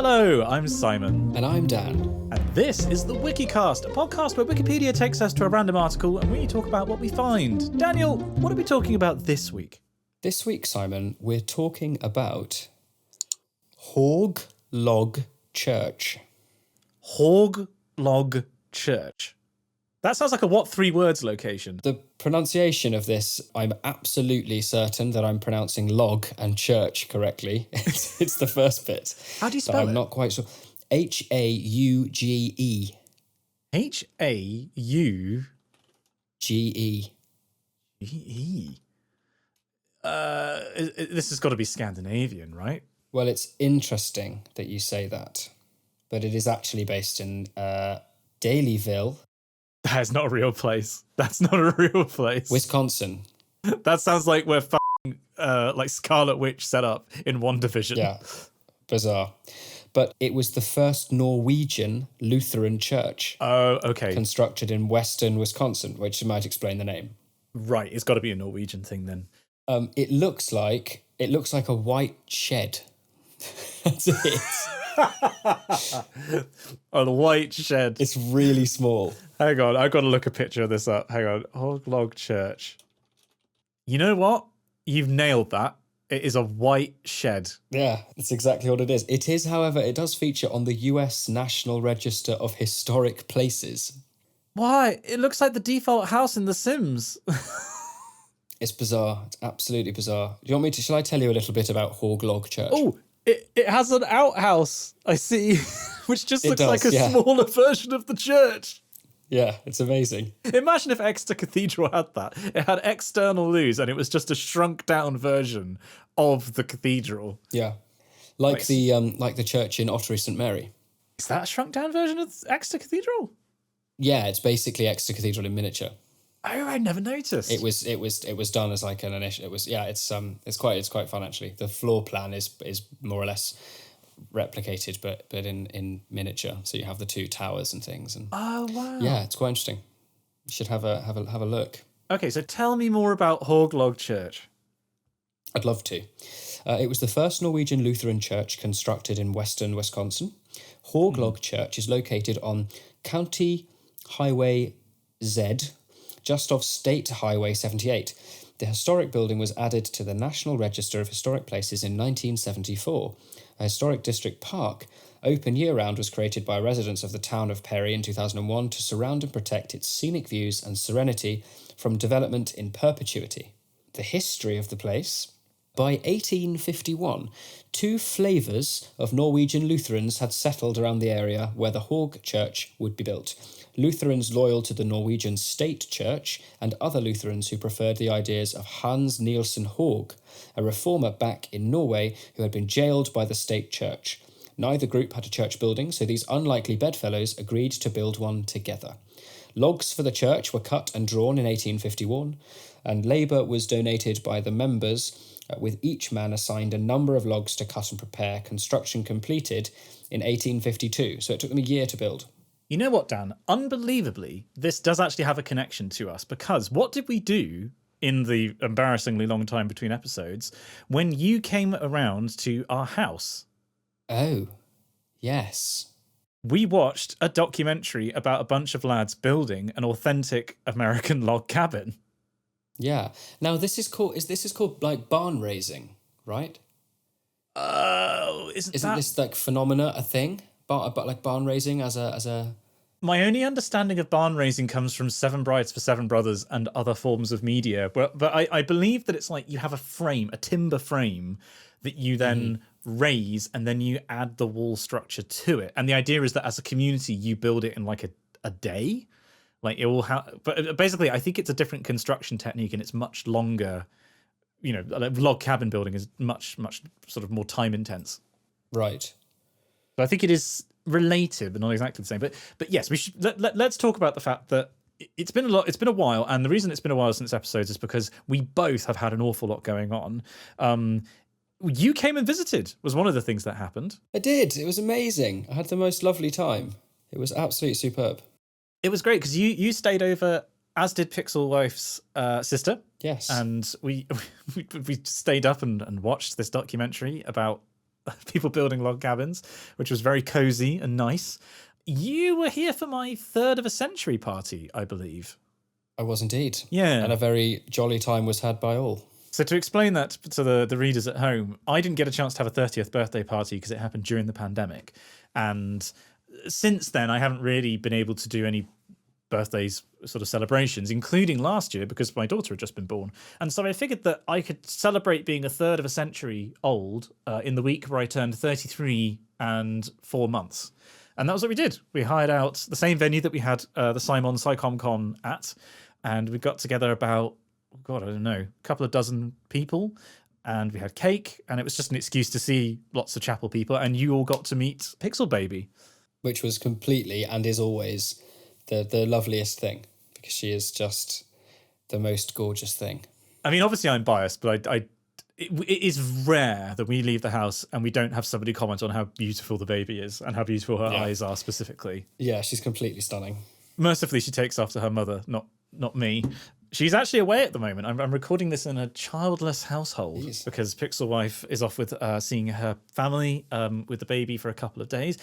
Hello, I'm Simon. And I'm Dan. And this is the Wikicast, a podcast where Wikipedia takes us to a random article and we talk about what we find. Daniel, what are we talking about this week? This week, Simon, we're talking about Hauge Log Church. Hauge Log Church. That sounds like a what three words location? The pronunciation of this, I'm absolutely certain that I'm pronouncing log and church correctly. It's the first bit. How do you spell it? I'm not quite sure. Hauge. Hauge. Ge. This has got to be Scandinavian, right? Well, it's interesting that you say that, but it is actually based in Dalyville. That is not a real place. That's not a real place. Wisconsin. That sounds like we're like Scarlet Witch set up in one division. Yeah, bizarre. But it was the first Norwegian Lutheran church. Oh, okay. Constructed in western Wisconsin, which might explain the name. Right, it's got to be a Norwegian thing then. It looks like a white shed. That's it. Oh, the white shed. It's really small. Hang on, I've got to look a picture of this up. Hang on, Hauge Log Church. You know what? You've nailed that. It is a white shed. Yeah, that's exactly what it is. It is, however, it does feature on the US National Register of Historic Places. Why? It looks like the default house in The Sims. It's bizarre. It's absolutely bizarre. Do you want me to? Shall I tell you a little bit about Hauge Log Church? Oh, it has an outhouse, I see, which just looks like a smaller version of the church. Yeah, it's amazing. Imagine if Exeter Cathedral had that. It had external loos and it was just a shrunk down version of the cathedral. Yeah. Like the church in Ottery St Mary. Is that a shrunk down version of Exeter Cathedral? Yeah, it's basically Exeter Cathedral in miniature. Oh, I never noticed. It was done as like an initial. It's quite fun actually. The floor plan is more or less replicated, but in miniature. So you have the two towers and things. And oh wow! Yeah, it's quite interesting. You should have a look. Okay, so tell me more about Hauge Log Church. I'd love to. It was the first Norwegian Lutheran church constructed in western Wisconsin. Hauge Log Church is located on County Highway Z, just off State Highway 78. The historic building was added to the National Register of Historic Places in 1974. A historic district park, open year-round, was created by residents of the town of Perry in 2001 to surround and protect its scenic views and serenity from development in perpetuity. The history of the place. By 1851, two flavors of Norwegian Lutherans had settled around the area where the Hauge Church would be built. Lutherans loyal to the Norwegian state church and other Lutherans who preferred the ideas of Hans Nielsen Hauge, a reformer back in Norway who had been jailed by the state church. Neither group had a church building, so these unlikely bedfellows agreed to build one together. Logs for the church were cut and drawn in 1851, and labour was donated by the members, with each man assigned a number of logs to cut and prepare. Construction completed in 1852, so it took them a year to build. You know what, Dan? Unbelievably, this does actually have a connection to us, because what did we do in the embarrassingly long time between episodes when you came around to our house? Oh, yes. We watched a documentary about a bunch of lads building an authentic American log cabin. Yeah. Now this is called like barn raising, right? Oh, isn't this like phenomena a thing? But like barn raising as a. My only understanding of barn raising comes from Seven Brides for Seven Brothers and other forms of media. But I believe that it's like you have a timber frame that you then raise and then you add the wall structure to it. And the idea is that as a community, you build it in like a day. Like it will have, but basically I think it's a different construction technique and it's much longer. You know, like log cabin building is much sort of more time intense. Right. So I think it is related, but not exactly the same. But yes, we should let's talk about the fact that it's been a while, and the reason it's been a while since episodes is because we both have had an awful lot going on. You came and visited was one of the things that happened. I did. It was amazing. I had the most lovely time. It was absolutely superb. It was great because you stayed over, as did Pixel Wife's sister. Yes. And we stayed up and watched this documentary about people building log cabins, which was very cozy and nice. You were here for my third of a century party, I believe. I was indeed. Yeah. And a very jolly time was had by all. So to explain that to the readers at home, I didn't get a chance to have a 30th birthday party because it happened during the pandemic. And since then, I haven't really been able to do any birthdays sort of celebrations, including last year because my daughter had just been born. And so I figured that I could celebrate being a third of a century old in the week where I turned 33 and 4 months. And that was what we did. We hired out the same venue that we had the Simon SciComm at, and we got together about, God, I don't know, a couple of dozen people, and we had cake, and it was just an excuse to see lots of chapel people, and you all got to meet Pixel Baby. Which was completely and is always the loveliest thing, because she is just the most gorgeous thing. I mean, obviously I'm biased, but it is rare that we leave the house and we don't have somebody comment on how beautiful the baby is and how beautiful her eyes are specifically. Yeah, she's completely stunning. Mercifully, she takes after her mother, not me. She's actually away at the moment. I'm recording this in a childless household because Pixel Wife is off with seeing her family with the baby for a couple of days.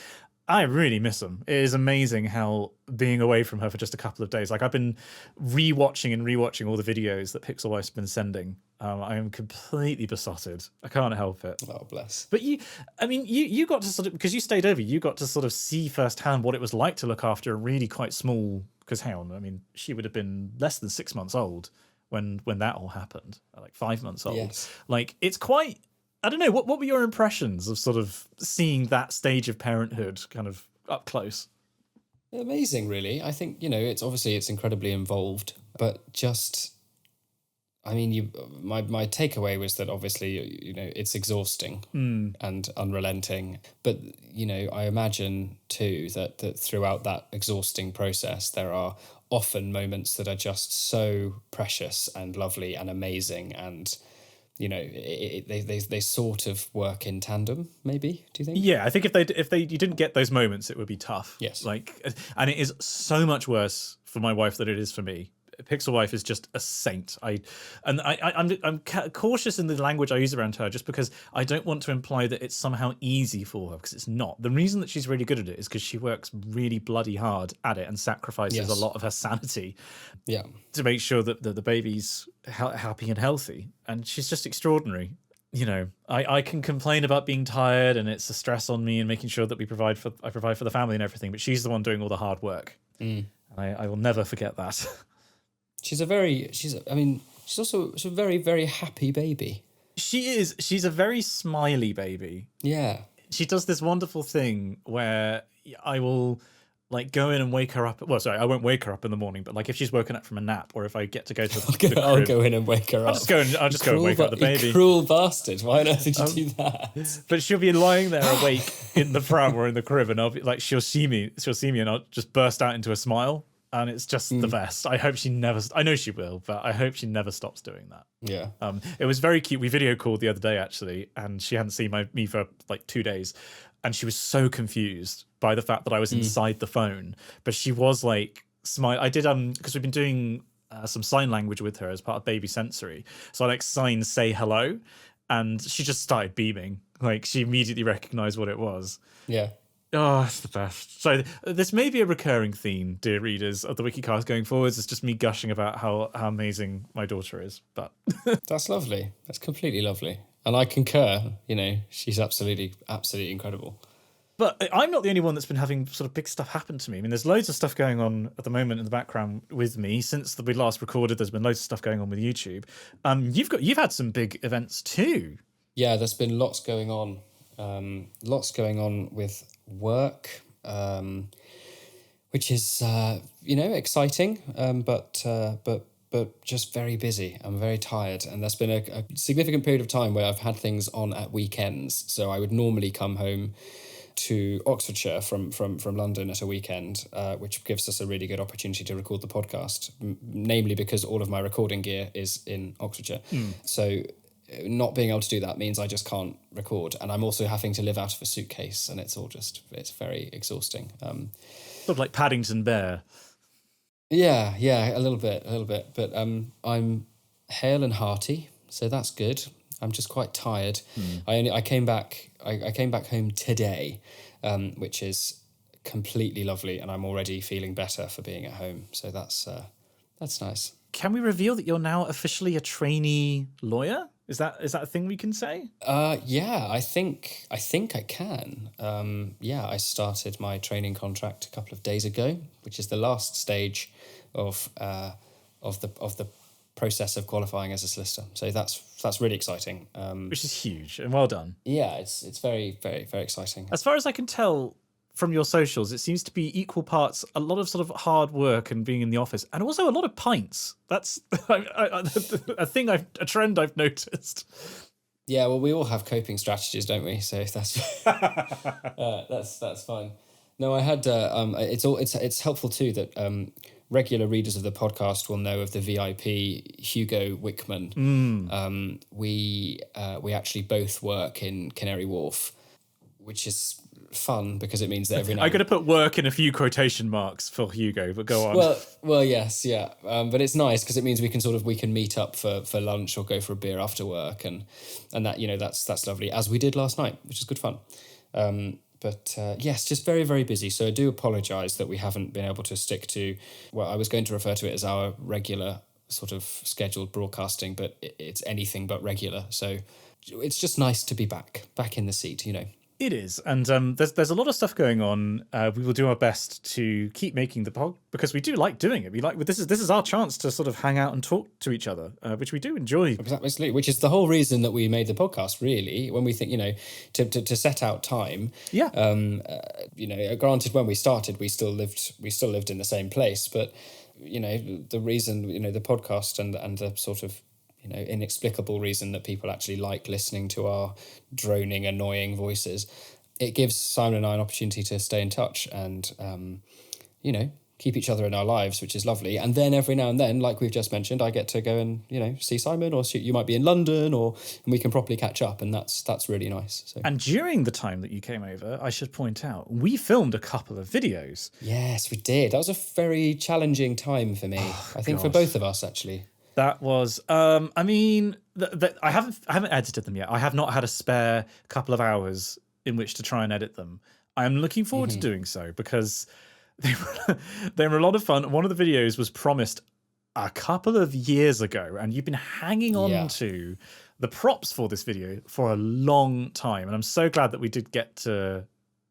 I really miss them. It is amazing how being away from her for just a couple of days, like I've been rewatching all the videos that Pixel Wife's been sending. I am completely besotted. I can't help it. Oh, bless. But you got to sort of, because you stayed over, you got to sort of see firsthand what it was like to look after a really quite small, because hang on, I mean, she would have been less than 6 months old when that all happened, like 5 months old. Yes. Like, it's quite, I don't know, what were your impressions of sort of seeing that stage of parenthood kind of up close? Amazing, really. I think, it's incredibly involved, but just, I mean, my takeaway was that obviously, it's exhausting and unrelenting. But, I imagine too that throughout that exhausting process, there are often moments that are just so precious and lovely and amazing, and they sort of work in tandem, maybe. Do you think? Yeah, I think if you didn't get those moments, it would be tough. Yes. And it is so much worse for my wife than it is for me. Pixel Wife is just a saint. I'm cautious in the language I use around her, just because I don't want to imply that it's somehow easy for her, because it's not. The reason that she's really good at it is because she works really bloody hard at it and sacrifices a lot of her sanity to make sure that the baby's happy and healthy. And she's just extraordinary. I can complain about being tired and it's a stress on me and making sure that I provide for the family and everything, but she's the one doing all the hard work. And I will never forget that. She's a very very happy baby. She is. She's a very smiley baby. Yeah. She does this wonderful thing where I will go in and wake her up. Well, sorry, I won't wake her up in the morning, but if she's woken up from a nap, or if I get to go to the crib, I'll go in and wake her up. I'll just go and wake up the baby. You cruel bastard. Why on earth did you do that? But she'll be lying there awake in the pram or in the crib, and I'll be she'll see me and I'll just burst out into a smile. And it's just the best. I know she will, but I hope she never stops doing that. Yeah. It was very cute. We video called the other day, actually, and she hadn't seen me for 2 days. And she was so confused by the fact that I was inside the phone. But she was smile. I did, because we've been doing some sign language with her as part of Baby Sensory. So I signed say hello, and she just started beaming. She immediately recognized what it was. Yeah. Oh, it's the best. So this may be a recurring theme, dear readers, of the Wikicast going forwards. It's just me gushing about how amazing my daughter is. But that's lovely. That's completely lovely. And I concur, she's absolutely incredible. But I'm not the only one that's been having sort of big stuff happen to me. I mean, there's loads of stuff going on at the moment in the background with me. Since we last recorded, there's been loads of stuff going on with YouTube. You've had some big events too. Yeah, there's been lots going on. Lots going on with work, which is exciting, but just very busy. I'm very tired, and there's been a significant period of time where I've had things on at weekends. So I would normally come home to Oxfordshire from London at a weekend, which gives us a really good opportunity to record the podcast, namely because all of my recording gear is in Oxfordshire. So not being able to do that means I just can't record, and I'm also having to live out of a suitcase, and it's very exhausting. Sort of like Paddington Bear. Yeah, a little bit, but I'm hale and hearty, so that's good. I'm just quite tired. I came back home today, which is completely lovely, and I'm already feeling better for being at home. So that's nice. Can we reveal that you're now officially a trainee lawyer? Is that a thing we can say? Yeah, I think I can. I started my training contract a couple of days ago, which is the last stage of the process of qualifying as a solicitor. So that's really exciting. Which is huge, and well done. Yeah, it's very, very, very exciting. As far as I can tell from your socials, it seems to be equal parts a lot of sort of hard work and being in the office, and also a lot of pints. That's a trend I've noticed. Yeah, well, we all have coping strategies, don't we? So that's that's fine. No, I had. It's helpful too that regular readers of the podcast will know of the VIP Hugo Wickman. We actually both work in Canary Wharf, which is fun because it means that every night I'm going to put work in a few quotation marks for Hugo, but go on. Well, yes, yeah, but it's nice because it means we can meet up for lunch or go for a beer after work, and that that's lovely, as we did last night, which is good fun. But yes, just very, very busy. So I do apologise that we haven't been able to stick to, well, I was going to refer to it as our regular sort of scheduled broadcasting, but it's anything but regular. So it's just nice to be back in the seat, It is, and there's a lot of stuff going on. We will do our best to keep making the pod because we do like doing it. We like this is our chance to sort of hang out and talk to each other, which we do enjoy. Exactly, which is the whole reason that we made the podcast. Really, when we think to set out time. Yeah. Granted, when we started, we still lived in the same place, but the reason the podcast and the sort of inexplicable reason that people actually like listening to our droning, annoying voices, it gives Simon and I an opportunity to stay in touch and, keep each other in our lives, which is lovely. And then every now and then, like we've just mentioned, I get to go and, see Simon, or you might be in London, and we can properly catch up. And that's really nice. So. And during the time that you came over, I should point out, we filmed a couple of videos. Yes, we did. That was a very challenging time for me. I think for both of us, actually. That was, I haven't edited them yet. I have not had a spare couple of hours in which to try and edit them. I am looking forward to doing so because they were a lot of fun. One of the videos was promised a couple of years ago, and you've been hanging on to the props for this video for a long time. And I'm so glad that we did get to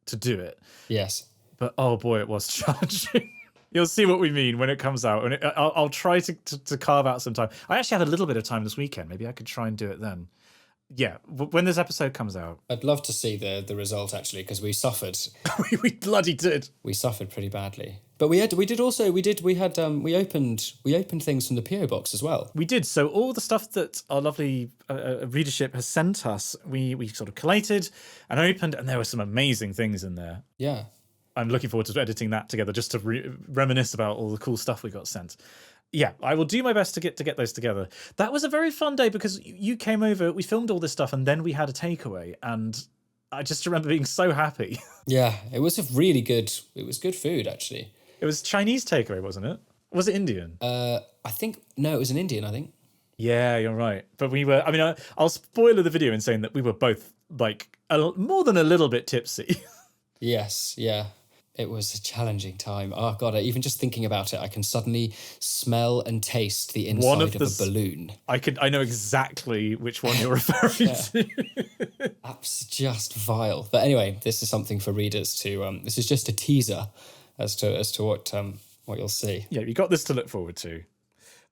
do it. Yes. But oh boy, it was challenging. You'll see what we mean when it comes out, and I'll try to carve out some time. I actually have a little bit of time this weekend. Maybe I could try and do it then. Yeah, when this episode comes out. I'd love to see the result, actually, because we suffered. we bloody did. We suffered pretty badly. But we opened things from the PO box as well. We did. So all the stuff that our lovely readership has sent us, we sort of collated and opened, and there were some amazing things in there. Yeah. I'm looking forward to editing that together just to reminisce about all the cool stuff we got sent. Yeah, I will do my best to get those together. That was a very fun day because you came over, we filmed all this stuff, and then we had a takeaway, and I just remember being so happy. Yeah, it was good food, actually. It was Chinese takeaway, wasn't it? Was it Indian? I think, no, it was an Indian, I think. Yeah, you're right. But we were, I'll spoiler the video in saying that we were both like more than a little bit tipsy. Yes, yeah. It was a challenging time. Oh, God, even just thinking about it, I can suddenly smell and taste the inside of a balloon. I know exactly which one you're referring to. That's just vile. But anyway, this is something for readers to... this is just a teaser as to what you'll see. Yeah, you got this to look forward to.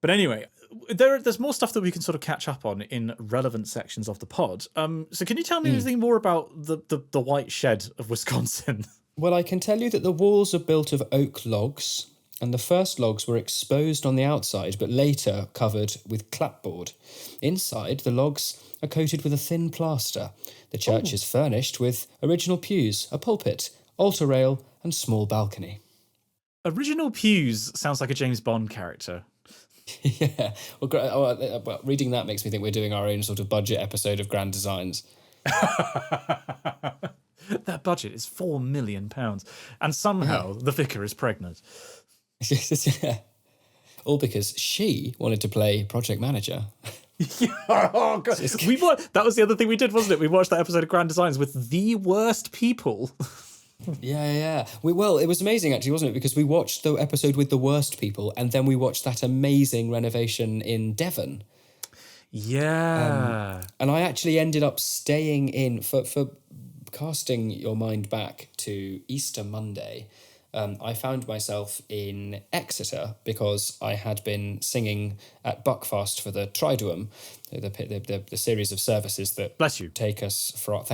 But anyway, there's more stuff that we can sort of catch up on in relevant sections of the pod. So can you tell me anything more about the white shed of Wisconsin? Well, I can tell you that the walls are built of oak logs, and the first logs were exposed on the outside, but later covered with clapboard. Inside, the logs are coated with a thin plaster. The church is furnished with original pews, a pulpit, altar rail, and small balcony. Original pews sounds like a James Bond character. Yeah. Well, reading that makes me think we're doing our own sort of budget episode of Grand Designs. That budget is £4 million, and somehow the vicar is pregnant. Yeah. All because she wanted to play project manager. Oh, God. That was the other thing we did, wasn't it? We watched that episode of Grand Designs with the worst people. Yeah. Well, it was amazing actually, wasn't it? Because we watched the episode with the worst people, and then we watched that amazing renovation in Devon. Yeah. And I actually ended up staying in for casting your mind back to Easter Monday. I found myself in Exeter because I had been singing at Buckfast for the Triduum, the series of services that Bless you. take us from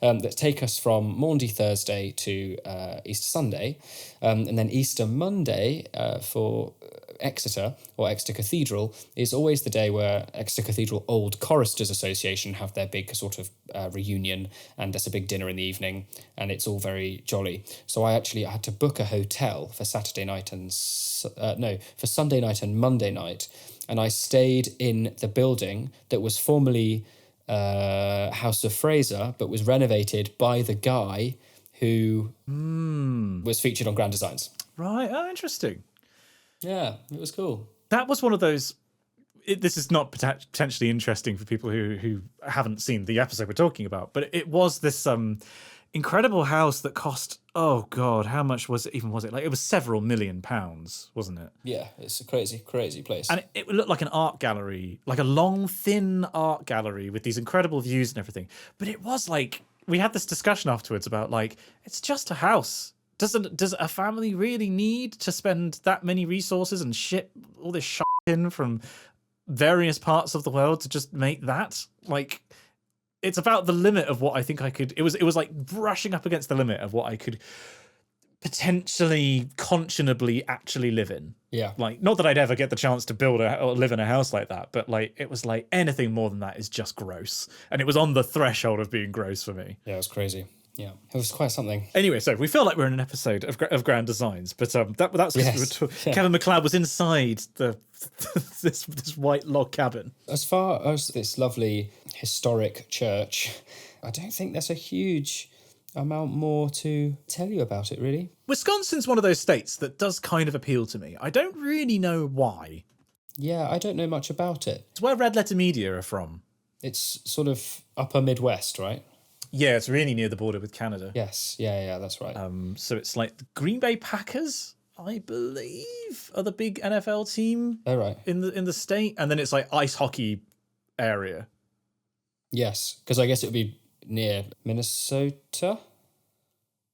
that take us from Maundy Thursday to Easter Sunday, and then Easter Monday for Exeter or Exeter Cathedral is always the day where Exeter Cathedral Old Choristers Association have their big sort of reunion, and there's a big dinner in the evening, and it's all very jolly. So I had to book a hotel for Saturday night for Sunday night and Monday night, and I stayed in the building that was formerly House of Fraser, but was renovated by the guy who was featured on Grand Designs. Right. Oh, interesting. Yeah, it was cool. That was one of those. This is not potentially interesting for people who haven't seen the episode we're talking about, but it was this incredible house that cost, oh God, how much was it? Like, it was several £1 million, wasn't it? Yeah, it's a crazy, crazy place. And it looked like an art gallery, like a long, thin art gallery with these incredible views and everything. But it was like, we had this discussion afterwards about like, it's just a house. Does a family really need to spend that many resources and ship all this shit in from various parts of the world to just make that? Like, it's about the limit of what I think I could. It was like brushing up against the limit of what I could potentially conscionably actually live in. Yeah. Like, not that I'd ever get the chance to build or live in a house like that, but like, it was like anything more than that is just gross. And it was on the threshold of being gross for me. Yeah, it was crazy. Yeah, it was quite something. Anyway, so we feel like we're in an episode of Grand Designs, but that's Yes. Kevin MacLeod was inside this white log cabin. As far as this lovely historic church, I don't think there's a huge amount more to tell you about it, really. Wisconsin's one of those states that does kind of appeal to me. I don't really know why. Yeah, I don't know much about it. It's where Red Letter Media are from. It's sort of upper Midwest, right? Yeah, it's really near the border with Canada. Yes, yeah, that's right. So it's like the Green Bay Packers, I believe, are the big NFL team. Oh, right. In the state, and then it's like ice hockey area. Yes, because I guess it would be near Minnesota.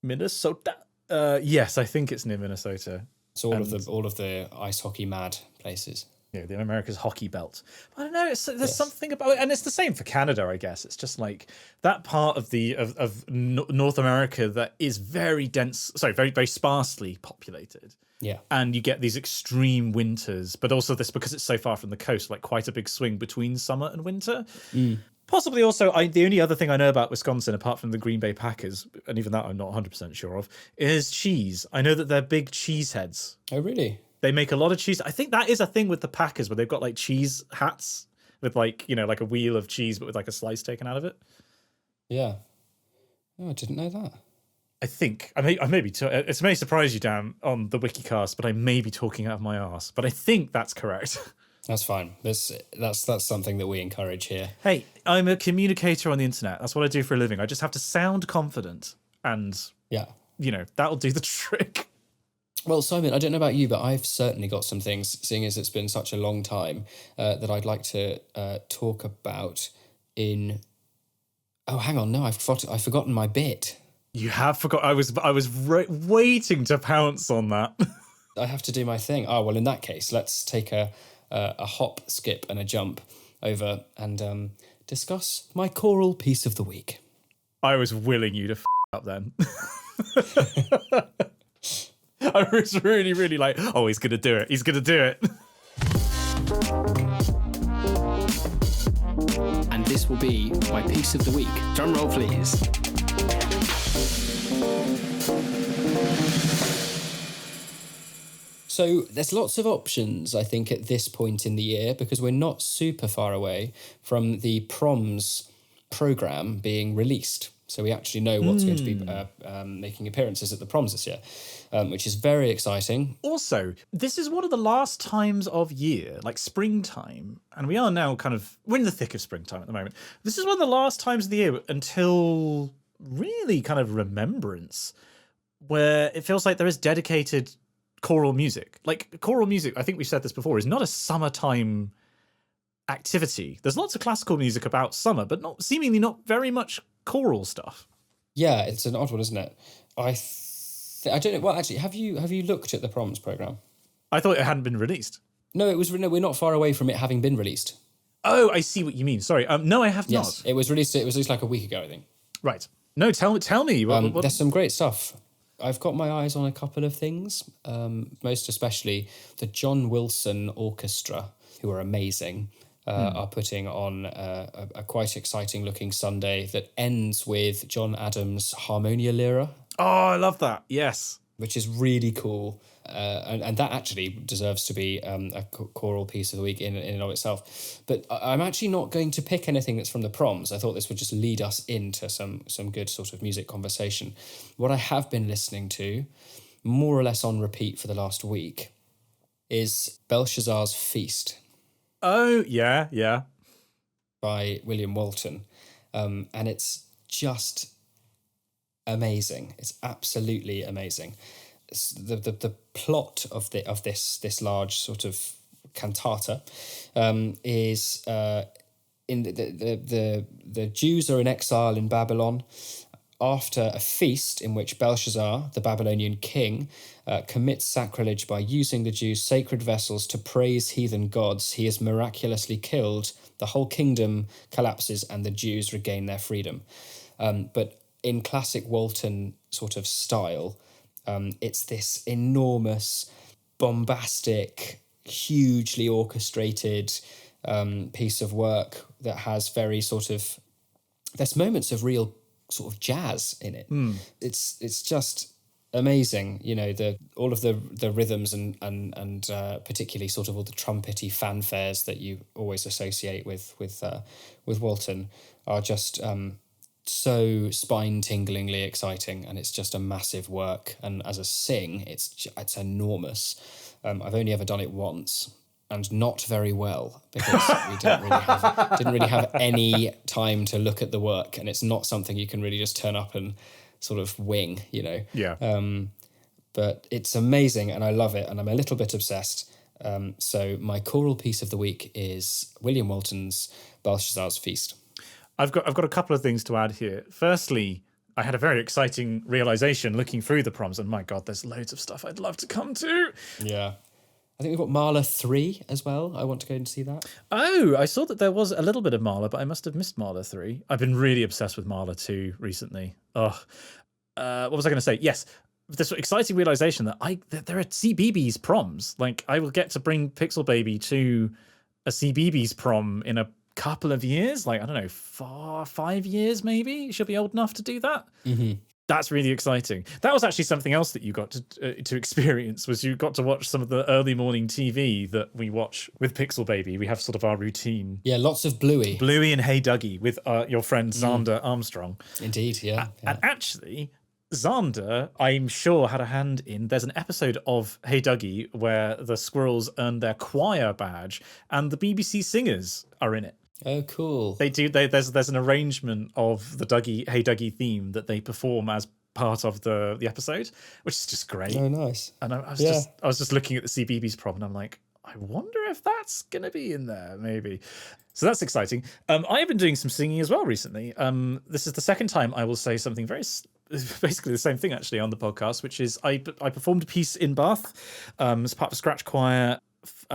Minnesota. Yes, I think it's near Minnesota. So all of the ice hockey mad places. Yeah, the America's hockey belt. I don't know. There's something about it, and it's the same for Canada, I guess. It's just like that part of North America that is very dense. Sorry, very very sparsely populated. Yeah, and you get these extreme winters, but also this because it's so far from the coast, like quite a big swing between summer and winter. Possibly also, the only other thing I know about Wisconsin, apart from the Green Bay Packers, and even that I'm not 100% sure of, is cheese. I know that they're big cheese heads. Oh, really? They make a lot of cheese. I think that is a thing with the Packers where they've got like cheese hats with like, like a wheel of cheese, but with like a slice taken out of it. Yeah. Oh, I didn't know that. I think I may be. It may surprise you, Dan, on the Wikicast, but I may be talking out of my arse. But I think that's correct. That's fine. That's something that we encourage here. Hey, I'm a communicator on the internet. That's what I do for a living. I just have to sound confident, and yeah, that'll do the trick. Well, Simon, I don't know about you, but I've certainly got some things, seeing as it's been such a long time, that I'd like to talk about in... Oh, hang on. No, I've forgotten my bit. You have forgot. I was waiting to pounce on that. I have to do my thing. Oh, well, in that case, let's take a hop, skip and a jump over and discuss my choral piece of the week. I was willing you to up then. I was really, really like, oh, he's going to do it. He's going to do it. And this will be my piece of the week. Drum roll, please. So there's lots of options, I think, at this point in the year, because we're not super far away from the proms programme being released. So we actually know what's going to be making appearances at the proms this year, which is very exciting. Also, this is one of the last times of year, like springtime, and we are now we're in the thick of springtime at the moment. This is one of the last times of the year until really kind of Remembrance, where it feels like there is dedicated choral music. Like choral music, I think we've said this before, is not a summertime activity. There's lots of classical music about summer, but seemingly not very much choral stuff. Yeah, it's an odd one, isn't it? I don't know. Well, actually, have you looked at the proms program? I thought it hadn't been released. No, we're not far away from it having been released. Oh, I see what you mean. Sorry. No, I have Yes, not. it was released like a week ago, I think. Right. No, tell me. What? There's some great stuff. I've got my eyes on a couple of things, most especially the John Wilson Orchestra, who are amazing, are putting on a quite exciting looking Sunday that ends with John Adams' Harmonia Lyra. Oh, I love that. Yes. Which is really cool. And that actually deserves to be a choral piece of the week in and of itself. But I'm actually not going to pick anything that's from the proms. I thought this would just lead us into some good sort of music conversation. What I have been listening to, more or less on repeat for the last week, is Belshazzar's Feast. Oh, yeah. By William Walton. And it's just amazing. It's absolutely amazing. The plot of this large sort of cantata is in the Jews are in exile in Babylon after a feast in which Belshazzar, the Babylonian king, commits sacrilege by using the Jews' sacred vessels to praise heathen gods. He is miraculously killed. The whole kingdom collapses and the Jews regain their freedom. But in classic Walton sort of style, it's this enormous, bombastic, hugely orchestrated piece of work that has there's moments of real sort of jazz in it. It's just amazing, all of the rhythms and particularly sort of all the trumpety fanfares that you always associate with Walton are just so spine-tinglingly exciting, and it's just a massive work. And as a sing, it's enormous. I've only ever done it once, and not very well, because we didn't really have any time to look at the work, and it's not something you can really just turn up and sort of wing, Yeah. But it's amazing, and I love it, and I'm a little bit obsessed. So my choral piece of the week is William Walton's Belshazzar's Feast. I've got a couple of things to add here. Firstly, I had a very exciting realization looking through the proms, and my God, there's loads of stuff I'd love to come to. Yeah. I think we've got Mahler 3 as well. I want to go and see that. Oh, I saw that there was a little bit of Mahler, but I must have missed Mahler 3. I've been really obsessed with Mahler 2 recently. What was I going to say? Yes, this exciting realization that there are CBeebies proms. Like, I will get to bring Pixel Baby to a CBeebies prom in a couple of years, like, I don't know, 5 years maybe. She'll be old enough to do that. Mm-hmm. That's really exciting. That was actually something else that you got to experience, was you got to watch some of the early morning TV that we watch with Pixel Baby. We have sort of our routine. Yeah, lots of Bluey And Hey Dougie with your friend Xander Armstrong. Indeed, yeah. And actually, Xander, I'm sure, had a hand in. There's an episode of Hey Dougie where the squirrels earn their choir badge, and the BBC singers are in it. Oh, cool. They do. There's an arrangement of the Hey Dougie theme that they perform as part of the episode, which is just great. Oh, nice. And I was just looking at the CBeebies prom, and I'm like, I wonder if that's gonna be in there, maybe. So that's exciting. I've been doing some singing as well recently. This is the second time I will say something basically the same thing actually on the podcast, which is I performed a piece in Bath as part of a scratch choir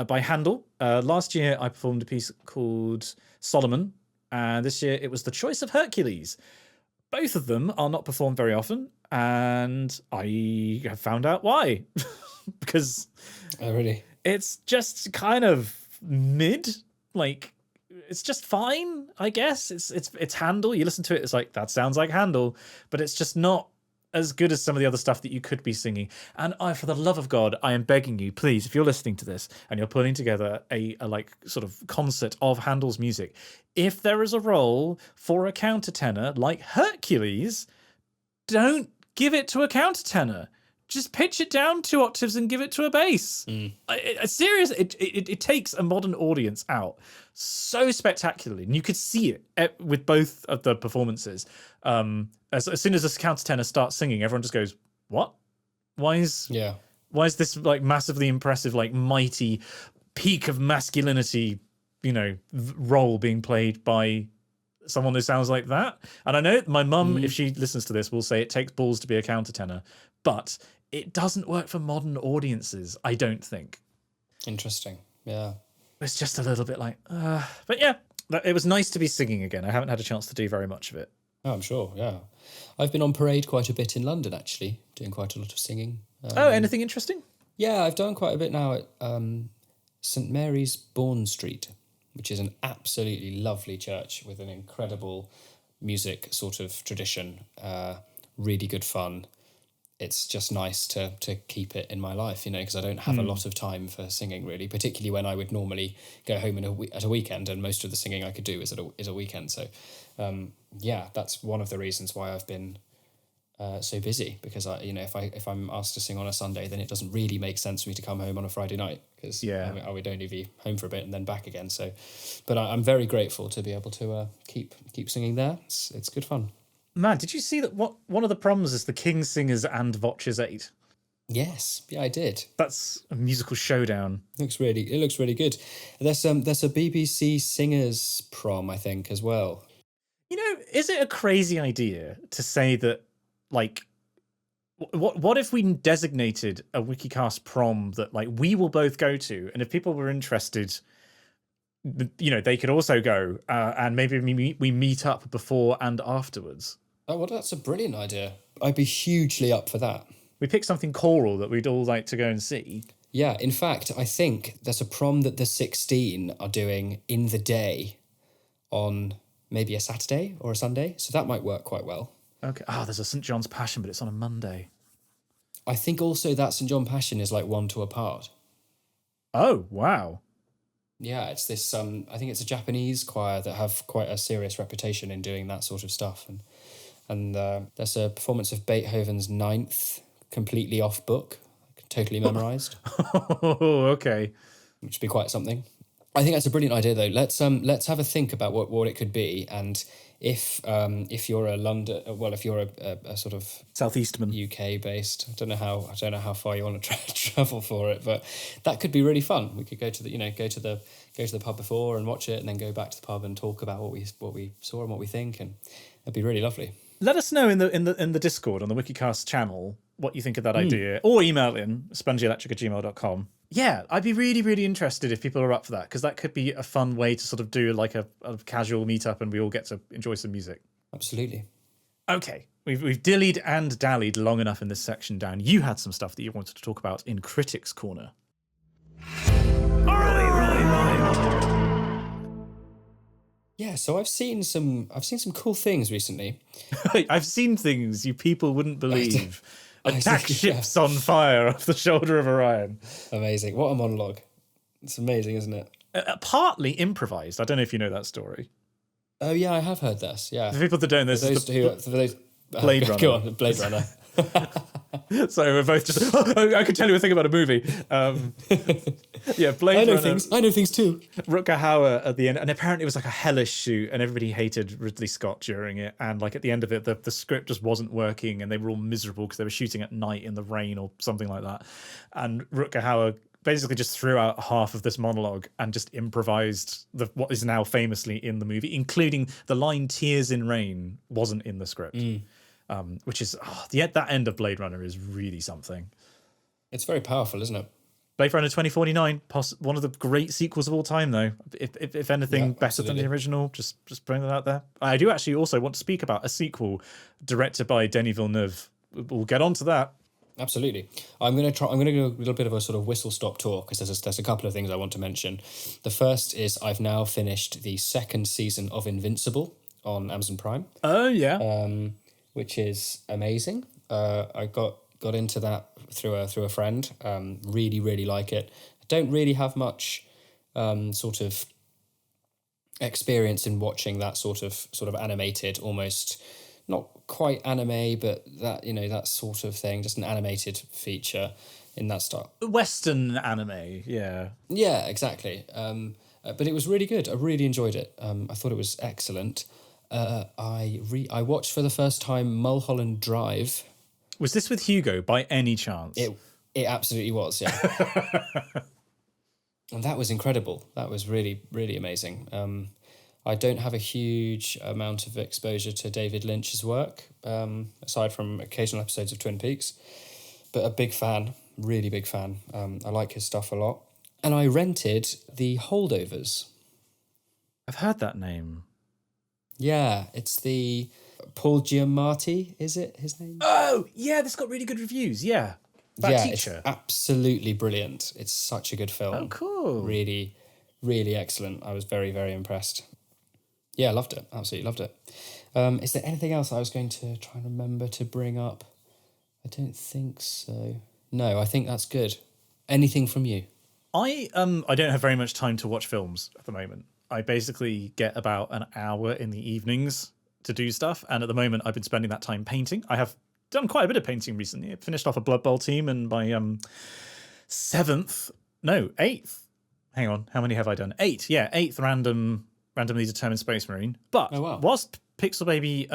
by Handel. Last year I performed a piece called Solomon, and this year it was The Choice of Hercules. Both of them are not performed very often, and I have found out why. Because oh, really? It's just kind of mid, like it's just fine, I guess. It's Handel. You listen to it, it's like, that sounds like Handel, but it's just not as good as some of the other stuff that you could be singing. And for the love of God, I am begging you, please, if you're listening to this and you're putting together a like sort of concert of Handel's music, if there is a role for a countertenor like Hercules, don't give it to a countertenor. Just pitch it down 2 octaves and give it to a bass. Seriously, it takes a modern audience out so spectacularly, and you could see it with both of the performances. As soon as this countertenor starts singing, everyone just goes, "What? Why is this like massively impressive, like mighty peak of masculinity, role being played by someone who sounds like that?" And I know my mum, if she listens to this, will say it takes balls to be a countertenor, but it doesn't work for modern audiences, I don't think. Interesting. Yeah. It's just a little bit like, but yeah, it was nice to be singing again. I haven't had a chance to do very much of it. Oh, I'm sure, yeah. I've been on parade quite a bit in London, actually, doing quite a lot of singing. Anything interesting? Yeah, I've done quite a bit now at St Mary's Bourne Street, which is an absolutely lovely church with an incredible music sort of tradition, really good fun. It's just nice to keep it in my life, because I don't have a lot of time for singing, really, particularly when I would normally go home at a weekend, and most of the singing I could do is a weekend. So, that's one of the reasons why I've been so busy, because if I'm asked to sing on a Sunday, then it doesn't really make sense for me to come home on a Friday night, because I would only be home for a bit and then back again. So, but I'm very grateful to be able to keep singing there. It's good fun. Man, did you see that one of the proms is the King's Singers and Voces 8? Yes, yeah, I did. That's a musical showdown. It looks really good. There's a BBC Singers prom, I think, as well. Is it a crazy idea to say that, like, what if we designated a Wikicast prom that, like, we will both go to, and if people were interested, they could also go, and maybe we meet up before and afterwards. Oh, well, that's a brilliant idea. I'd be hugely up for that. We pick something choral that we'd all like to go and see. Yeah, in fact, I think there's a prom that the 16 are doing in the day on maybe a Saturday or a Sunday, so that might work quite well. Okay. There's a St. John's Passion, but it's on a Monday. I think also that St. John Passion is like 1 2 apart. Oh, wow. Yeah, it's this, I think it's a Japanese choir that have quite a serious reputation in doing that sort of stuff. And there's a performance of Beethoven's Ninth, completely off book, totally memorised. Oh, okay. Which would be quite something. I think that's a brilliant idea, though. Let's have a think about what it could be, and if you're a London, if you're a sort of Southeastman, UK based, I don't know how far you want to travel for it, but that could be really fun. We could go to the pub before and watch it, and then go back to the pub and talk about what we saw and what we think, and it'd be really lovely. Let us know in the Discord on the Wikicast channel what you think of that idea, or email in spongyelectric@gmail.com. Yeah, I'd be really, really interested if people are up for that, because that could be a fun way to sort of do like a casual meetup and we all get to enjoy some music. Absolutely. Okay, we've dillied and dallied long enough in this section, Dan. You had some stuff that you wanted to talk about in Critics Corner. Yeah, so I've seen some cool things recently. I've seen things you people wouldn't believe. Attack ships on fire off the shoulder of Orion. Amazing. What a monologue. It's amazing, isn't it? Partly improvised. I don't know if you know that story. Oh, yeah, I have heard this, yeah. For people that don't, this is Blade Runner. Go on, Blade Runner. So we're both just, I could tell you a thing about a movie. Yeah, Blade Runner. I know things too. Rutger Hauer at the end, and apparently it was like a hellish shoot, and everybody hated Ridley Scott during it. And like at the end of it, the script just wasn't working, and they were all miserable because they were shooting at night in the rain or something like that. And Rutger Hauer basically just threw out half of this monologue and just improvised what is now famously in the movie, including the line "Tears in Rain" wasn't in the script. Which is that end of Blade Runner is really something. It's very powerful, isn't it? Blade Runner 2049, one of the great sequels of all time, though. If anything, better than the original. Just putting that out there. I do actually also want to speak about a sequel directed by Denis Villeneuve. We'll get on to that. Absolutely. I'm going to do a little bit of a sort of whistle-stop tour, because there's a couple of things I want to mention. The first is I've now finished the second season of Invincible on Amazon Prime. Oh, yeah. Which is amazing. I got into that through a friend. Really, really like it. I don't really have much sort of experience in watching that sort of animated, almost not quite anime, but that sort of thing, just an animated feature in that style. Western anime, yeah. Yeah, exactly. But it was really good. I really enjoyed it. I thought it was excellent. I watched for the first time Mulholland Drive. Was this with Hugo by any chance? It absolutely was, yeah. And that was incredible. That was really, really amazing. I don't have a huge amount of exposure to David Lynch's work, aside from occasional episodes of Twin Peaks, but a big fan, really big fan. I like his stuff a lot. And I rented The Holdovers. I've heard that name. Yeah, it's the Paul Giamatti, is it his name? Oh, yeah, this got really good reviews, yeah. That teacher. It's absolutely brilliant. It's such a good film. Oh, cool. Really, really excellent. I was very, very impressed. Yeah, I loved it. Absolutely loved it. Is there anything else I was going to try and remember to bring up? I don't think so. No, I think that's good. Anything from you? I don't have very much time to watch films at the moment. I basically get about an hour in the evenings to do stuff, and at the moment I've been spending that time painting. I have done quite a bit of painting recently. I finished off a Blood Bowl team, and by eighth. Hang on, how many have I done? 8. Yeah, 8th randomly determined Space Marine. But whilst Pixel Baby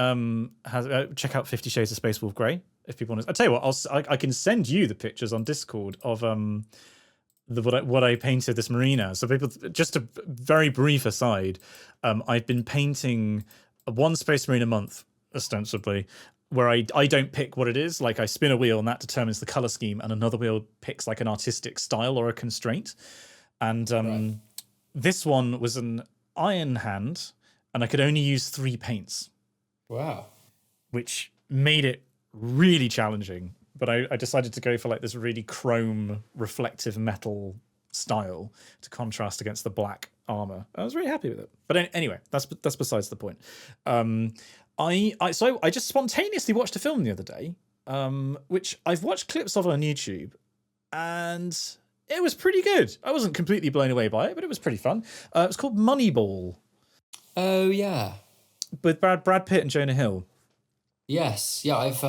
has check out 50 Shades of Space Wolf Grey if people want to. I tell you what, I can send you the pictures on Discord of what I painted this marine as. So people, just a very brief aside, I've been painting one Space Marine a month ostensibly, where I don't pick what it is. Like I spin a wheel and that determines the color scheme, and another wheel picks like an artistic style or a constraint. And this one was an iron hand, and I could only use 3 paints. Wow. Which made it really challenging. But I decided to go for like this really chrome reflective metal style to contrast against the black armor. I was really happy with it. But anyway, that's besides the point. I just spontaneously watched a film the other day, which I've watched clips of on YouTube, and it was pretty good. I wasn't completely blown away by it, but it was pretty fun. It was called Moneyball. Oh yeah, with Brad Pitt and Jonah Hill. Yes, yeah. I've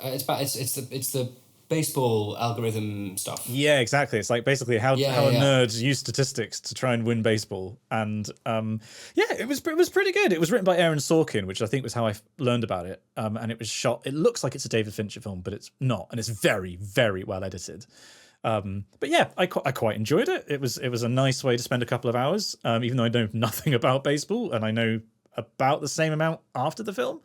it's the baseball algorithm stuff. Yeah, exactly. It's like basically how a nerd use statistics to try and win baseball. And it was pretty good. It was written by Aaron Sorkin, which I think was how I learned about it. And it was shot. It looks like it's a David Fincher film, but it's not, and it's very, very well edited. But yeah, I quite enjoyed it. It was a nice way to spend a couple of hours, even though I know nothing about baseball, and I know about the same amount after the film.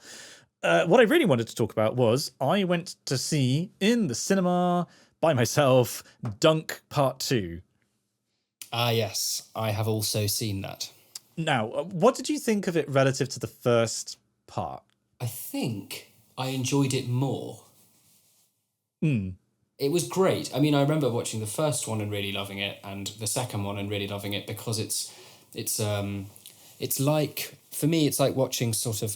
What I really wanted to talk about was I went to see in the cinema by myself Dunk Part 2. Ah, yes. I have also seen that. Now, what did you think of it relative to the first part? I think I enjoyed it more. It was great. I mean, I remember watching the first one and really loving it, and the second one and really loving it, because it's like, for me, it's like watching sort of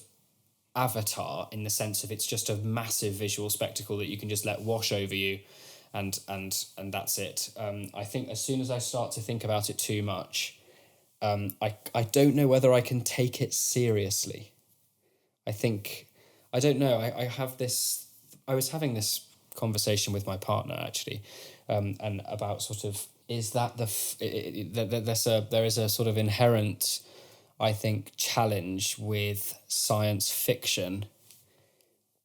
Avatar, in the sense of it's just a massive visual spectacle that you can just let wash over you, and that's it. I think as soon as I start to think about it too much, I don't know whether I can take it seriously. I don't know. I was having this conversation with my partner actually, and about sort of, is that there is a sort of inherent, I think, challenge with science fiction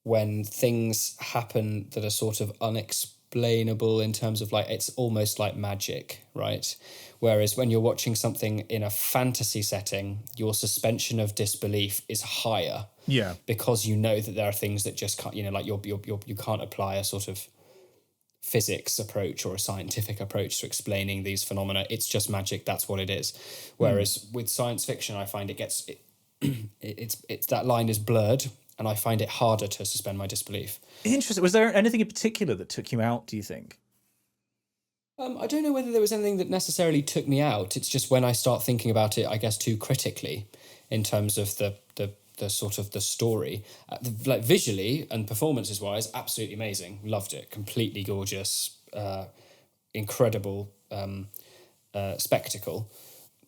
when things happen that are sort of unexplainable, in terms of like, it's almost like magic, right? Whereas when you're watching something in a fantasy setting, your suspension of disbelief is higher. Yeah. Because you know that there are things that just can't, like you can't apply a sort of physics approach or a scientific approach to explaining these phenomena. It's just magic. That's what it is. Whereas with science fiction, I find it's that line is blurred, and I find it harder to suspend my disbelief. Interesting. Was there anything in particular that took you out, do you think? I don't know whether there was anything that necessarily took me out. It's just when I start thinking about it, I guess, too critically, in terms of the the sort of the story, like visually and performances wise, absolutely amazing. Loved it. Completely gorgeous, incredible spectacle.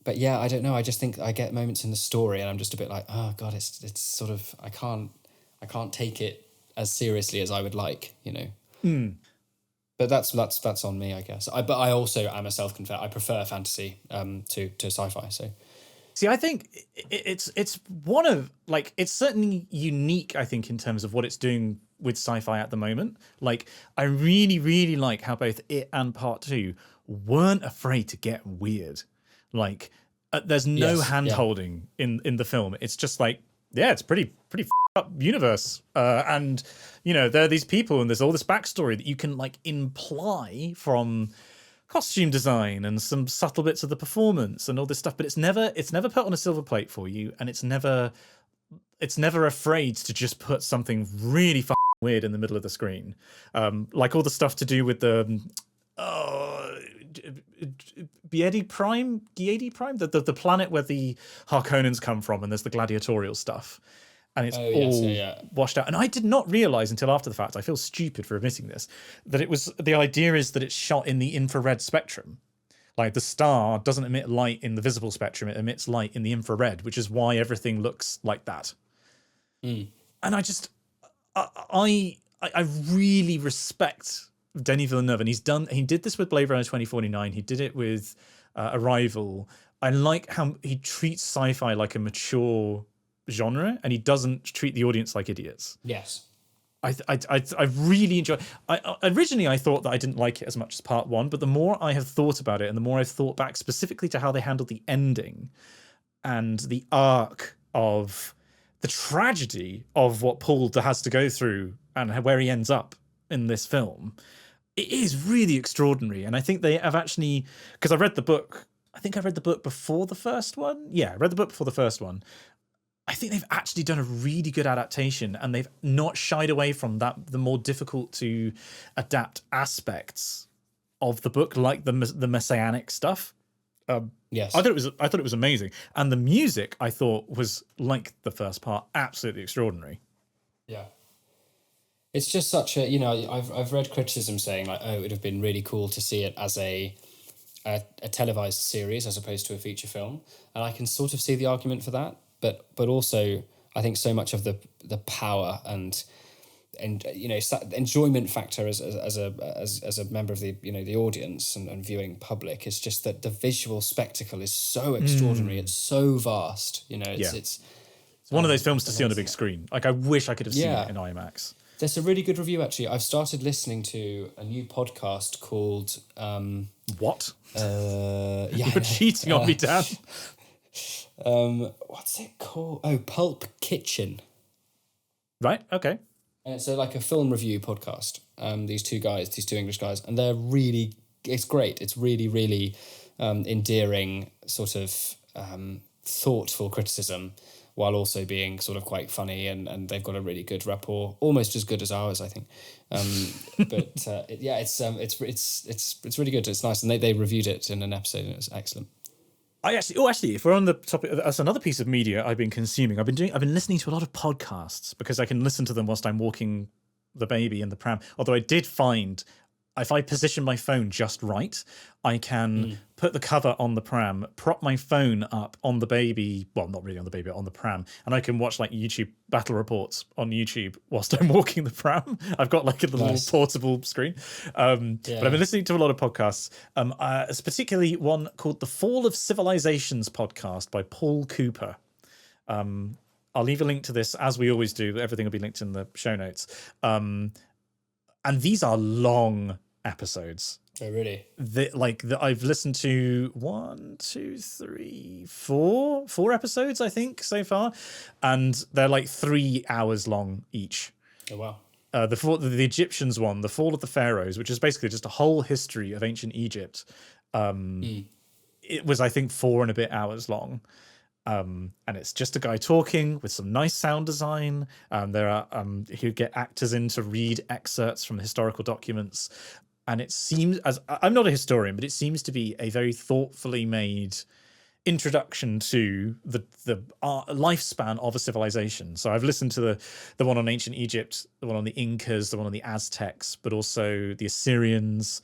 But yeah, I don't know. I just think I get moments in the story, and I'm just a bit like, oh god, it's sort of I can't take it as seriously as I would like, you know. But that's on me, I guess. But I also am a self-confessed. I prefer fantasy to sci-fi. So See, I think it's one of, like, it's certainly unique, I think, in terms of what it's doing with sci-fi at the moment. Like, I really, really like how both it and Part 2 weren't afraid to get weird. Like, there's no hand-holding in the film. It's just like, yeah, it's pretty up universe, and you know, there are these people and there's all this backstory that you can like imply from costume design and some subtle bits of the performance and all this stuff, but it's never put on a silver plate for you, and it's never afraid to just put something really weird in the middle of the screen, like all the stuff to do with the Giedi Prime, the planet where the Harkonnens come from, and there's the gladiatorial stuff. And it's washed out. And I did not realize until after the fact, I feel stupid for admitting this, that it was, the idea is that it's shot in the infrared spectrum. Like, the star doesn't emit light in the visible spectrum, it emits light in the infrared, which is why everything looks like that. And I just, I really respect Denis Villeneuve, and he did this with Blade Runner 2049, he did it with Arrival. I like how he treats sci-fi like a mature genre, and he doesn't treat the audience like idiots. yes, I really enjoy. Originally I thought that I didn't like it as much as Part 1, but the more I have thought about it, and the more I've thought back specifically to how they handled the ending and the arc of the tragedy of what Paul has to go through and where he ends up in this film, it is really extraordinary. And I think they have actually, because I read the book, I think I read the book before the first one. Yeah, I read the book before the first one. I think they've actually done a really good adaptation, and they've not shied away from the more difficult to adapt aspects of the book, like the messianic stuff. yes, I thought it was amazing, and the music I thought was, like the first part, absolutely extraordinary. yeah. It's just such a, you know, I've read criticism saying like, oh, it would have been really cool to see it as a televised series as opposed to a feature film, and I can sort of see the argument for that. But also, I think so much of the power and you know, enjoyment factor as a member of the, you know, the audience and viewing public is just that the visual spectacle is so extraordinary. It's so vast. You know, it's one of those films to see on a big screen. Like, I wish I could have seen it in IMAX. There's a really good review actually. I've started listening to a new podcast called What? You're cheating on me, Dan. What's it called? Oh, Pulp Kitchen. Right. Okay. And it's like a film review podcast. These two English guys, and it's great. It's really, really endearing, sort of thoughtful criticism, while also being sort of quite funny, and they've got a really good rapport, almost as good as ours, I think. But it's really good. It's nice, and they reviewed it in an episode, and it was excellent. Actually, if we're on the topic, that's another piece of media I've been consuming. I've been listening to a lot of podcasts because I can listen to them whilst I'm walking the baby in the pram. Although I did find, if I position my phone just right, I can put the cover on the pram, prop my phone up on the baby, well, not really on the baby, but on the pram, and I can watch like YouTube battle reports on YouTube whilst I'm walking the pram. I've got like a little portable screen. But I've been listening to a lot of podcasts, particularly one called The Fall of Civilizations podcast by Paul Cooper. I'll leave a link to this, as we always do. Everything will be linked in the show notes. And these are long episodes. Oh, really? I've listened to 4 episodes, I think, so far, and they're like 3 hours long each. Oh, wow. The Egyptians one, The Fall of the Pharaohs, which is basically just a whole history of ancient Egypt. It was, I think, 4 and a bit hours long. And it's just a guy talking with some nice sound design. There are who get actors in to read excerpts from historical documents. And it seems, as I'm not a historian, but it seems to be a very thoughtfully made. introduction to the lifespan of a civilization. So I've listened to the one on ancient Egypt, the one on the Incas, the one on the Aztecs, but also the Assyrians,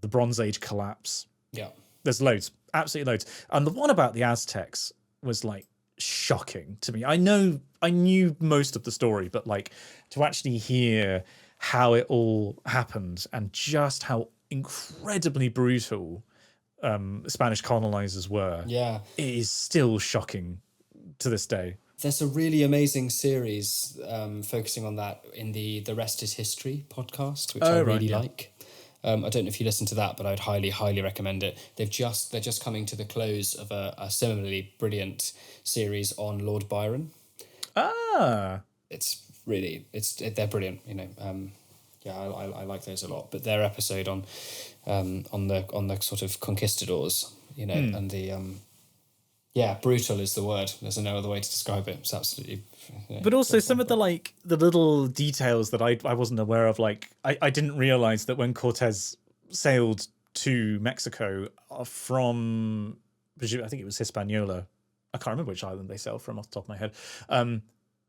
the Bronze Age collapse. Yeah. There's loads, absolutely loads. And the one about the Aztecs was like shocking to me. I knew most of the story, but like to actually hear how it all happened and just how incredibly brutal Spanish colonizers were, is still shocking to this day. There's a really amazing series focusing on that in the Rest is History podcast, which I really like. I don't know if you listen to that, but I'd highly recommend it. They're just coming to the close of a similarly brilliant series on Lord Byron. They're brilliant, you know. I like those a lot. But their episode on the sort of conquistadors, you know, and the brutal is the word. There's no other way to describe it. It's absolutely. But also some of the little details that I wasn't aware of. Like I didn't realize that when Cortez sailed to Mexico from, I think it was Hispaniola. I can't remember which island they sailed from off the top of my head.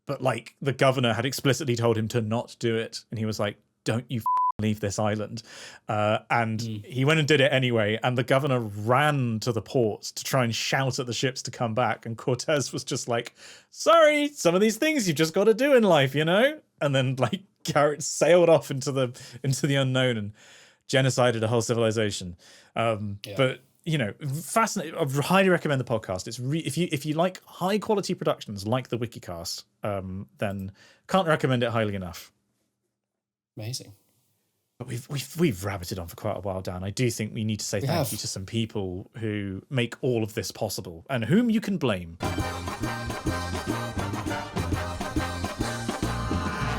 But like the governor had explicitly told him to not do it, and he was like, "Don't you leave this island," and he went and did it anyway, and the governor ran to the ports to try and shout at the ships to come back, and Cortez was just like, "Sorry, some of these things you've just got to do in life, you know." And then like Garrett sailed off into the unknown and genocided a whole civilization. But you know, fascinating. I highly recommend the podcast. It's if you like high quality productions like the Wikicast, then can't recommend it highly enough. Amazing. But we've rabbited on for quite a while, Dan. I do think we need to say thank you to some people who make all of this possible and whom you can blame.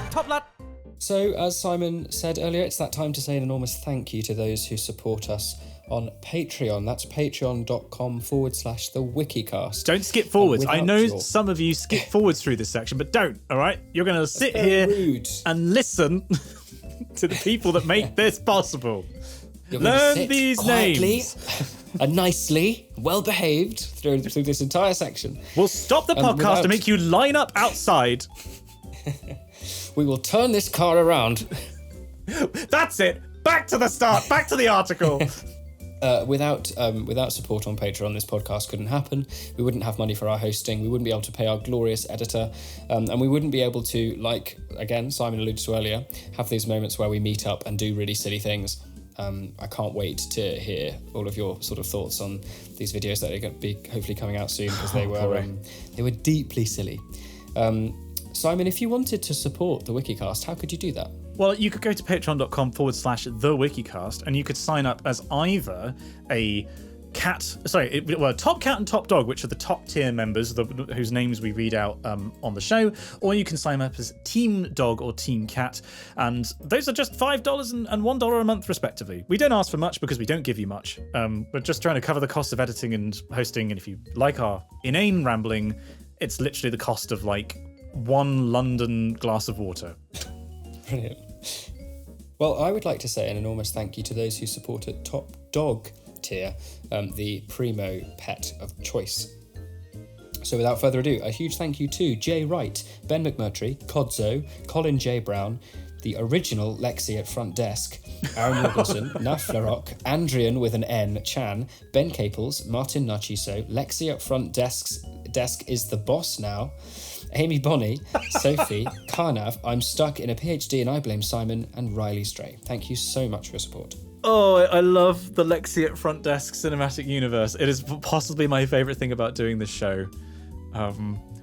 Top lad. So, as Simon said earlier, it's that time to say an enormous thank you to those who support us on Patreon. That's patreon.com/the Wikicast. Don't skip forwards. I know some of you skip forwards through this section, but don't, all right? You're going to sit here and listen to the people that make this possible. Learn these quietly names. And nicely, well-behaved through this entire section. We'll stop the podcast and make you line up outside. We will turn this car around. That's it. Back to the start. Back to the article. Without support on Patreon, this podcast couldn't happen. We wouldn't have money for our hosting. We wouldn't be able to pay our glorious editor. And we wouldn't be able to, like, again, Simon alluded to earlier, have these moments where we meet up and do really silly things. I can't wait to hear all of your sort of thoughts on these videos that are going to be hopefully coming out soon, because they were deeply silly. Simon, if you wanted to support the Wikicast, how could you do that? Well, you could go to patreon.com/the Wikicast, and you could sign up as either a top cat and top dog, which are the top tier members, whose names we read out on the show, or you can sign up as team dog or team cat, and those are just $5 and $1 a month respectively. We don't ask for much because we don't give you much. We're just trying to cover the cost of editing and hosting, and if you like our inane rambling, it's literally the cost of like one London glass of water. Brilliant. Well, I would like to say an enormous thank you to those who support at top dog tier, the primo pet of choice. So without further ado, a huge thank you to Jay Wright, Ben McMurtry, Codzo, Colin J. Brown, the original Lexi at front desk, Aaron Wilkinson, Naf Larocque, Andrian with an N, Chan, Ben Caples, Martin Narciso, Lexi at front desk is the boss now, Amy Bonney, Sophie, Karnav, I'm stuck in a PhD and I blame Simon, and Riley Stray. Thank you so much for your support. Oh, I love the Lexi at front desk cinematic universe. It is possibly my favourite thing about doing this show.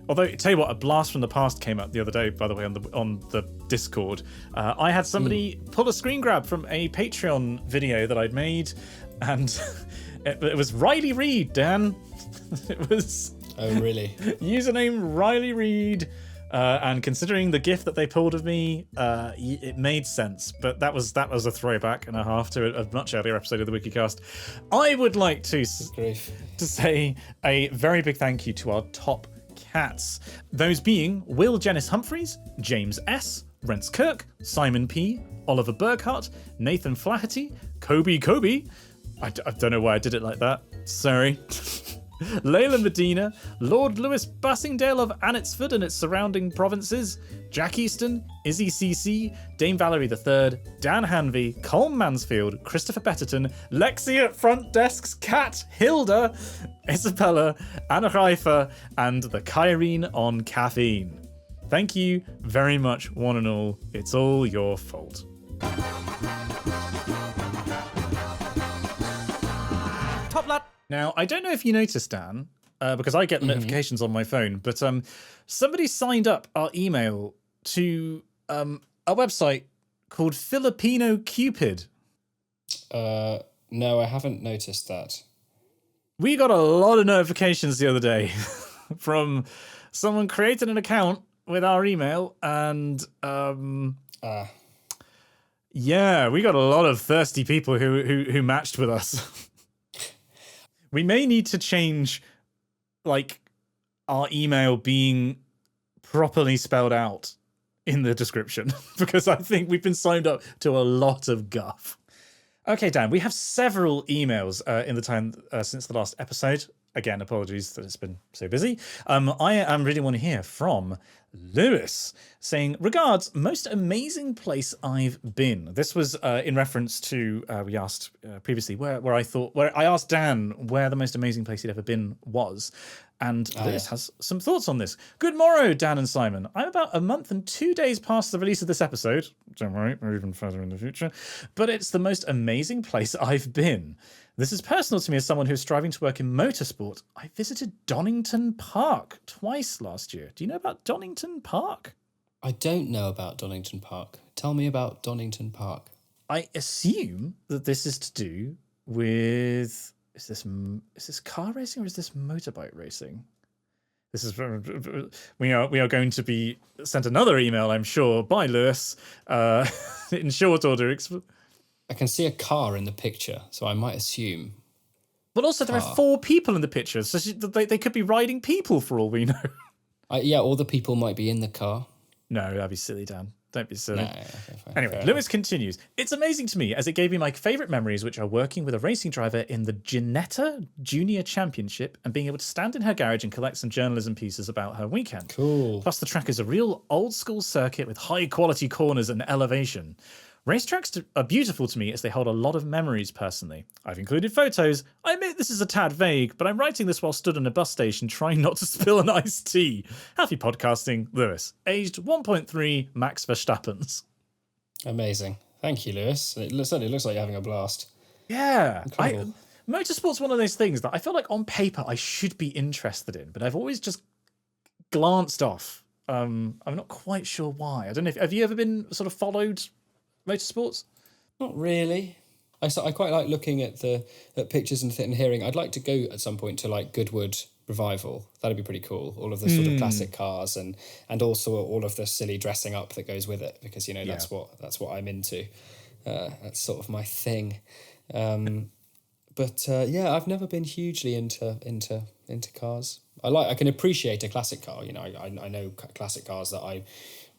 Although, tell you what, a blast from the past came up the other day, by the way, on the Discord. I had somebody pull a screen grab from a Patreon video that I'd made, and it was Riley Reid, Dan. It was... Oh, really? Username Riley Reid. And considering the gif that they pulled of me, it made sense. But that was a throwback and a half to a much earlier episode of the Wikicast. I would like to say a very big thank you to our top cats. Those being Will Jenice Humphreys, James S., Rents Kirk, Simon P., Oliver Burkhart, Nathan Flaherty, Kobe. I don't know why I did it like that. Sorry. Leyla Medina, Lord Lewis Bassingdale of Anitsford and its surrounding provinces, Jack Easton, Izzy CC, Dame Valerie III, Dan Hanvey, Colm Mansfield, Christopher Betterton, Lexi at Front Desk's Cat, Hilda, Isabella, Anna Reifer, and the Kyrene on Caffeine. Thank you very much, one and all. It's all your fault. Top lad. Now, I don't know if you noticed, Dan, because I get the notifications on my phone, but somebody signed up our email to a website called Filipino Cupid. No, I haven't noticed that. We got a lot of notifications the other day from someone created an account with our email, and yeah, we got a lot of thirsty people who matched with us. We may need to change, like, our email being properly spelled out in the description, because I think we've been signed up to a lot of guff. Okay, Dan, we have several emails in the time since the last episode. Again, apologies that it's been so busy. I am really want to hear from Lewis saying, regards, most amazing place I've been. This was in reference to, we asked previously where I asked Dan where the most amazing place he'd ever been was. And Lewis has some thoughts on this. Good morrow, Dan and Simon. I'm about a month and 2 days past the release of this episode. Don't worry, we're even further in the future. But it's the most amazing place I've been. This is personal to me as someone who's striving to work in motorsport. I visited Donington Park twice last year. Do you know about Donington Park? I don't know about Donington Park. Tell me about Donington Park. I assume that this is to do with... Is this car racing or is this motorbike racing? This is we are going to be sent another email, I'm sure, by Lewis in short order. I can see a car in the picture, so I might assume. But also there are 4 people in the picture, so they could be riding people for all we know. Yeah, all the people might be in the car. No, that'd be silly, Dan. Don't be silly. No, okay, fine, anyway, Lewis continues. It's amazing to me as it gave me my favourite memories, which are working with a racing driver in the Ginetta Junior Championship and being able to stand in her garage and collect some journalism pieces about her weekend. Cool. Plus, the track is a real old school circuit with high quality corners and elevation. Racetracks are beautiful to me as they hold a lot of memories personally. I've included photos. I admit this is a tad vague, but I'm writing this while stood in a bus station trying not to spill an iced tea. Happy podcasting, Lewis. Aged 1.3, Max Verstappens. Amazing. Thank you, Lewis. It certainly looks like you're having a blast. Yeah. Motorsport's one of those things that I feel like on paper I should be interested in, but I've always just glanced off. I'm not quite sure why. I don't know. Have you ever been sort of followed motorsports? Not really. I quite like looking at pictures and hearing. I'd like to go at some point to like Goodwood Revival. That'd be pretty cool. All of the sort of classic cars and also all of the silly dressing up that goes with it, because that's what I'm into. That's sort of my thing. But I've never been hugely into cars. I can appreciate a classic car. I know classic cars that I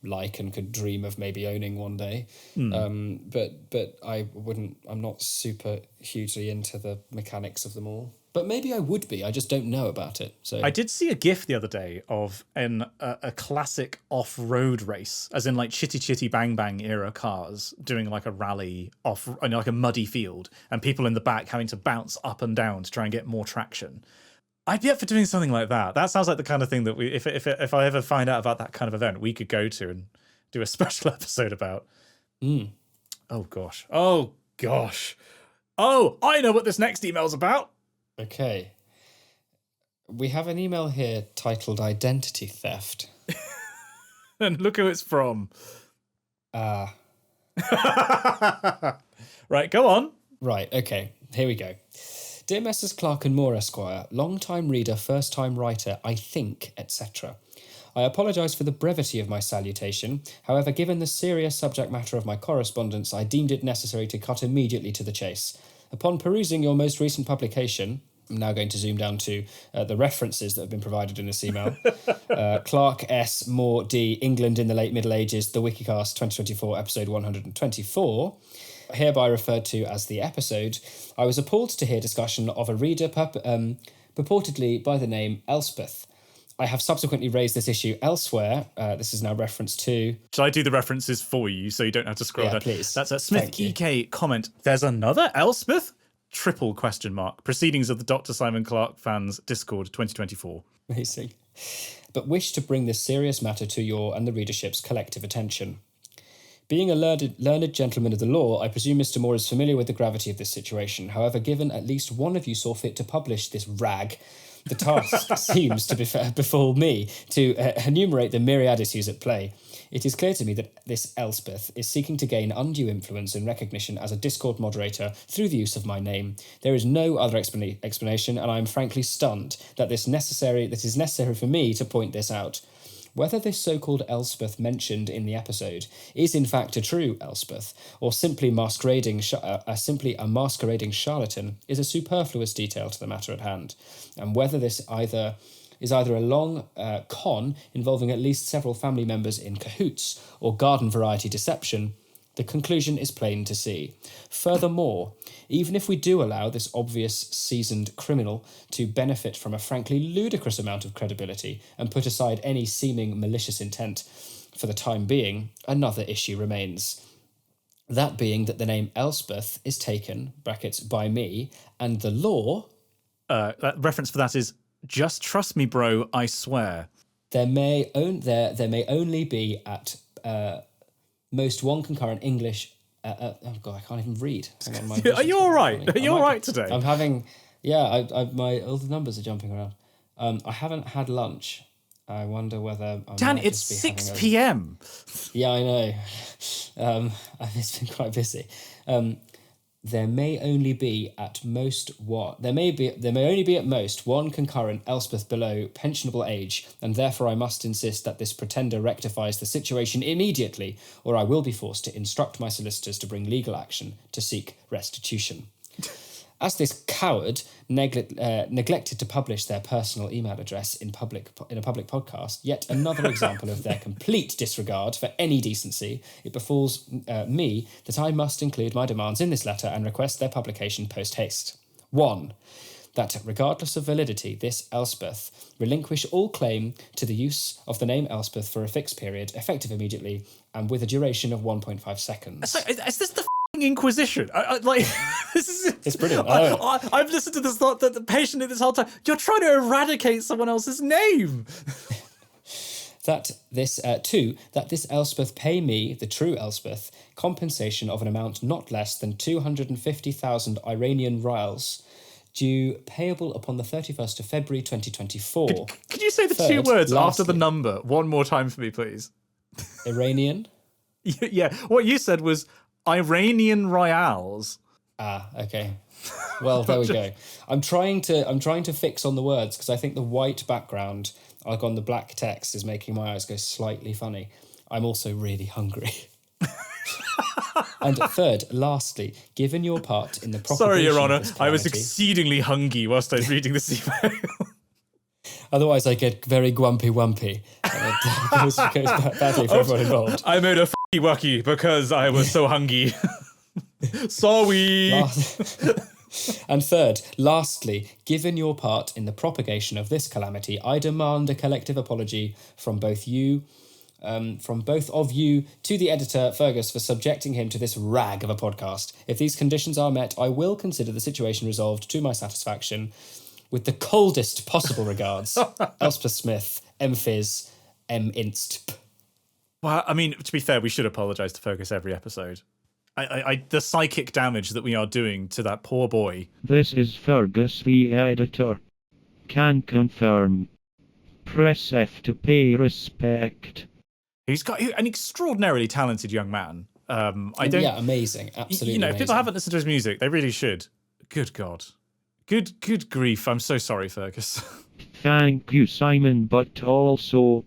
like and could dream of maybe owning one day. But I'm not super hugely into the mechanics of them all. But maybe I would be. I just don't know about it. So I did see a GIF the other day of a classic off-road race, as in like Chitty Chitty Bang Bang era cars doing like a rally off, like a muddy field, and people in the back having to bounce up and down to try and get more traction. I'd be up for doing something like that. That sounds like the kind of thing that if I ever find out about that kind of event, we could go to and do a special episode about. Oh gosh. Oh, I know what this next email's about. Okay. We have an email here titled Identity Theft. And look who it's from. Right, go on. Right, okay. Here we go. Dear Messrs. Clark and Moore, Esquire, long-time reader, first-time writer, I think, etc. I apologise for the brevity of my salutation. However, given the serious subject matter of my correspondence, I deemed it necessary to cut immediately to the chase. Upon perusing your most recent publication, I'm now going to zoom down to the references that have been provided in this email. Clark S. Moore D. England in the Late Middle Ages, the Wikicast 2024, episode 124. Hereby referred to as the episode, I was appalled to hear discussion of a reader purportedly by the name Elspeth. I have subsequently raised this issue elsewhere. This is now reference to... Shall I do the references for you so you don't have to scroll Yeah, down? please. That's a Smith Thank you. EK comment. There's another Elspeth? Triple question mark. Proceedings of the Dr. Simon Clark fans Discord 2024. Amazing. But wish to bring this serious matter to your and the readership's collective attention. Being a learned gentleman of the law, I presume Mr. Moore is familiar with the gravity of this situation. However, given at least one of you saw fit to publish this rag, the task seems to befall me to enumerate the myriad issues at play. It is clear to me that this Elspeth is seeking to gain undue influence and recognition as a Discord moderator through the use of my name. There is no other explanation, and I am frankly stunned that this is necessary for me to point this out. Whether this so-called Elspeth mentioned in the episode is in fact a true Elspeth, or simply a masquerading charlatan, is a superfluous detail to the matter at hand. And whether this is either a long con involving at least several family members in cahoots or garden variety deception, the conclusion is plain to see. Furthermore, even if we do allow this obvious seasoned criminal to benefit from a frankly ludicrous amount of credibility and put aside any seeming malicious intent for the time being, another issue remains. That being that the name Elspeth is taken, brackets, by me, and the law... That reference for that is, just trust me, bro, I swear. There may only be at... most one concurrent English... oh, God, I can't even read. Hang on, my Are you all right? Are you all right today? I'm having... Yeah, all the numbers are jumping around. I haven't had lunch. I wonder whether... Dan, it's 6 p.m. Yeah, I know. It's been quite busy. There may only be at most there may only be at most one concurrent Elspeth below pensionable age, and therefore I must insist that this pretender rectifies the situation immediately, or I will be forced to instruct my solicitors to bring legal action to seek restitution. As this coward neglected to publish their personal email address in a public podcast, yet another example of their complete disregard for any decency, it befalls me that I must include my demands in this letter and request their publication post-haste. 1. That, regardless of validity, this Elspeth relinquish all claim to the use of the name Elspeth for a fixed period, effective immediately, and with a duration of 1.5 seconds. So, is this the Inquisition? This is... It's brilliant. I've listened to this the patiently this whole time. You're trying to eradicate someone else's name. That this 2, that this Elspeth pay me, the true Elspeth, compensation of an amount not less than 250,000 Iranian rials, due payable upon the 31st of February 2024. Could you say the two words after the number one more time for me, please? Iranian? Yeah, what you said was Iranian Royales. Ah, okay. Well, there we go. I'm trying to fix on the words because I think the white background, like on the black text, is making my eyes go slightly funny. I'm also really hungry. And third, lastly, given your part in the propagation... Sorry, Your Honour, of this I was calamity- exceedingly hungry whilst I was reading this email. Otherwise, I get very grumpy. And it goes badly for everyone involved. I made a wacky because I was so hungry. Sorry. And third, lastly, given your part in the propagation of this calamity, I demand a collective apology from both of you to the editor, Fergus, for subjecting him to this rag of a podcast. If these conditions are met, I will consider the situation resolved to my satisfaction. With the coldest possible regards, Elspeth Smith, MPhys, M-Inst. Well, I mean, to be fair, we should apologise to Fergus every episode. The psychic damage that we are doing to that poor boy. This is Fergus, the editor. Can confirm. Press F to pay respect. He's got an extraordinarily talented young man. Yeah, amazing. Absolutely if amazing. people haven't listened to his music, they really should. Good God. Good grief. I'm so sorry, Fergus. Thank you, Simon, but also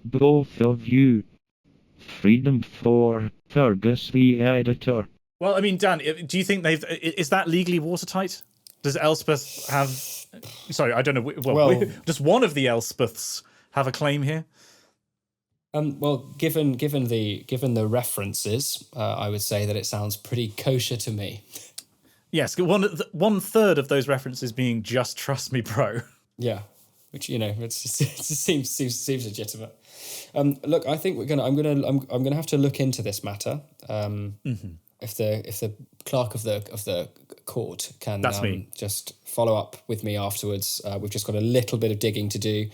both of you. Freedom for Fergus, the editor. Well, I mean, Dan, do you think is that legally watertight? Does Elspeth have... Sorry, I don't know. Well, does one of the Elspeths have a claim here? Well, given the references, I would say that it sounds pretty kosher to me. Yes, one third of those references being "Just Trust Me, Bro." Yeah, which it seems legitimate. Look, I think I'm gonna have to look into this matter. If the clerk of the court can That's me. just follow up with me afterwards. We've just got a little bit of digging to do.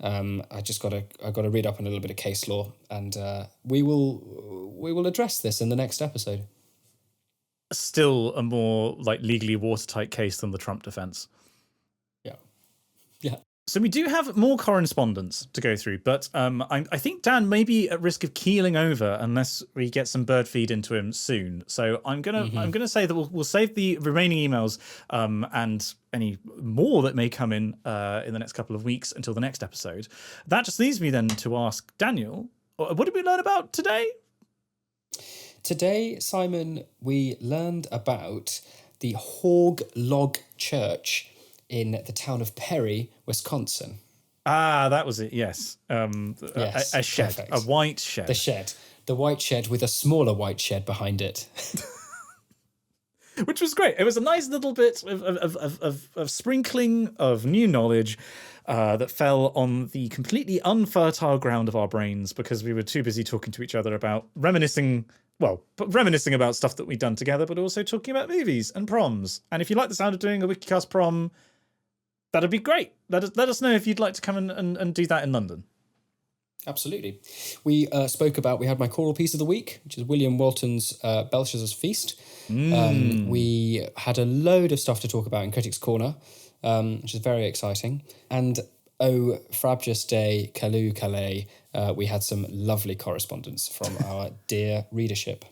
I've got to read up on a little bit of case law, and we will address this in the next episode. Still a more like legally watertight case than the Trump defense. Yeah. So we do have more correspondence to go through, but I think Dan may be at risk of keeling over unless we get some bird feed into him soon. So I'm gonna say that we'll save the remaining emails and any more that may come in the next couple of weeks until the next episode. That just leaves me then to ask Daniel, what did we learn about today? Today, Simon, we learned about the Hauge Log Church in the town of Perry, Wisconsin. Ah, that was it. Yes, Yes, a shed, perfect. a white shed. The white shed with a smaller white shed behind it. Which was great. It was a nice little bit of sprinkling of new knowledge that fell on the completely unfertile ground of our brains because we were too busy talking to each other about reminiscing about stuff that we'd done together, but also talking about movies and proms. And if you like the sound of doing a Wikicast prom, that'd be great. Let us know if you'd like to come and do that in London. Absolutely. We had my choral piece of the week, which is William Walton's Belshazzar's Feast. We had a load of stuff to talk about in Critics' Corner, which is very exciting. And oh, Frabjous Day, Calu Calais, we had some lovely correspondence from our dear readership.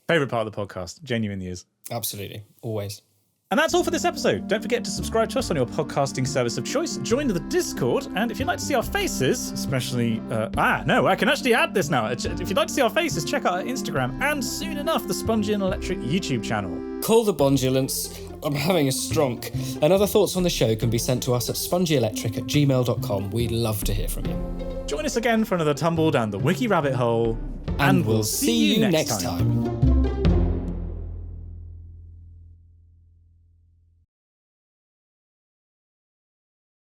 Favourite part of the podcast, genuinely is. Absolutely, always. And that's all for this episode. Don't forget to subscribe to us on your podcasting service of choice, join the Discord, and if you'd like to see our faces, especially... I can actually add this now. If you'd like to see our faces, check out our Instagram, and soon enough, the Spongy and Electric YouTube channel. Call the Bondulance. I'm having a stronk. And other thoughts on the show can be sent to us at spongyelectric@gmail.com. We'd love to hear from you. Join us again for another tumble down the wiki rabbit hole, And we'll see you next time.